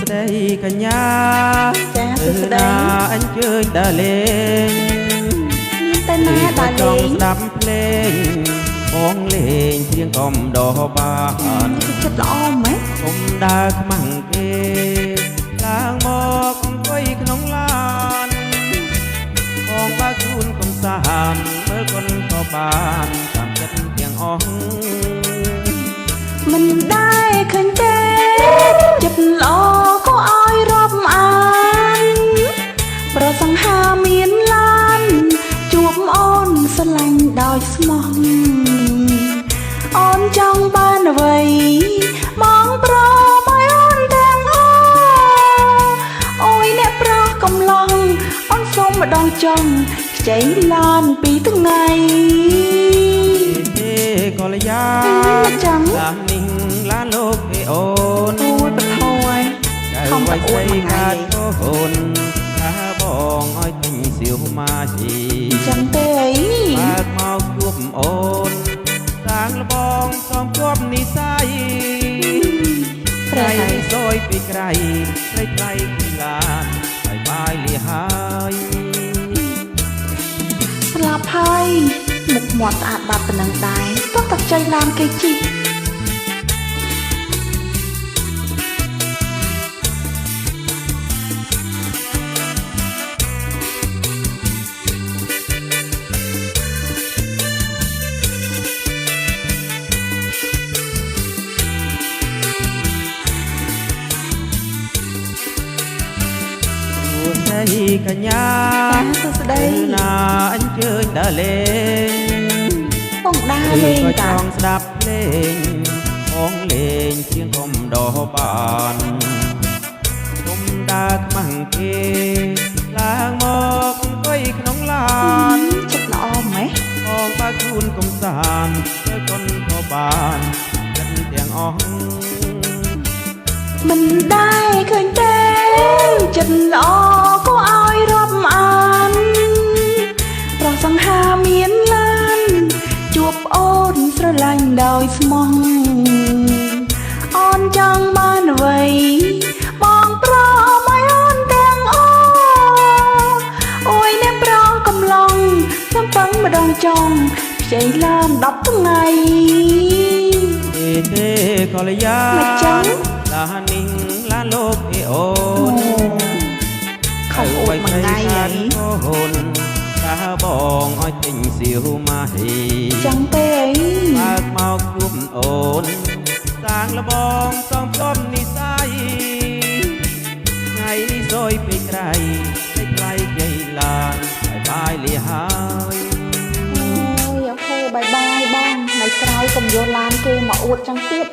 ស្ដីកញ្ញាចាសួស្ដីអញ្ជើញដើរលេងមានតែណាដើរលេងស្ដាប់ភ្លេងបងលេងព្រៀងកំដរបានចិត្តល្អម៉េចគុំដើរខ្មាំងគេឡើងមកអង្គុយក្នុងឡានបងបើខ្លួនកំសាន្តមើលคนក៏បានតាមចិត្តទាំងអស់មិនដែរឃើញទេចិត្តល្អក៏ឲ្យរាប់អានប្រសង្ហាមានឡានជួបអូនស្រឡាញ់ដោយស្មោះអូនចង់បានអ្វីមកប្រឲ្យអូនទាំងអស់អូយអ្នកប្រោះកំឡុងអូនសុំម្ដងចង់ខ្ចីឡានពីថ្ងៃទេកល្យាចាំឡាននេះឡានលោកទេអូនអូយបថយខំតែអួតមួយថ្ងៃអូនថាបងឲ្យទិញសៀវម៉ាជីចាំទេអីបើកមកជួបអូនសាងលបងសំគប់និស័យក្រៃសយពីក្រៃក្រៃថ្លៃពីឡានហើយបាយលីហើយស្លាប់ហើយមុខមាត់ស្អាតបាត់ប៉ុណ្ណឹងដែរទោះតែចៃឡានគេជីស្ដីកញ្ញាសួស្ដីណាអញ្ជើញដើរលេងបងដើរលេងក៏ចង់ស្ដាប់ភ្លេងបងលេងជាងកុំដរបានគុំដើរខ្មាំងគេឡើងមកអង្គុយក្នុងឡានចិត្តល្អម៉េះបងបើខ្លួនកំសាន្តធ្វើកូនក៏បានចិត្តទាំងអស់មិនដែរឃើញទេចិត្តល្អក៏ឲ្យរាប់អានប្រសង្ហាមានឡានជួបអូនស្រឡាញ់ដោយស្មោះអូនចង់បានអ្វីបងប្រឲ្យអូនទាំងអស់អូយអ្នកប្រងកំឡុងសំពឹងម្ដងចង់ខ្ចីឡាន10ថ្ងៃទេកល្យាមកចឹងឡាននេះឡានលោកទេអូនខំអួតមួយថ្ងៃហើយអូនថាបងឲ្យទិញសៀវម៉ាហ៊ីចាំទេអីបើកមកជួបអូនសាងលបងសំគំនិស័យថ្ងៃនេះសយពីក្រៃថ្លៃគេឡានហើយបាយលីហើយអូយអូខេបាយបាយបងថ្ងៃក្រោយកុំយកឡានគេមកអួតចឹងទៀត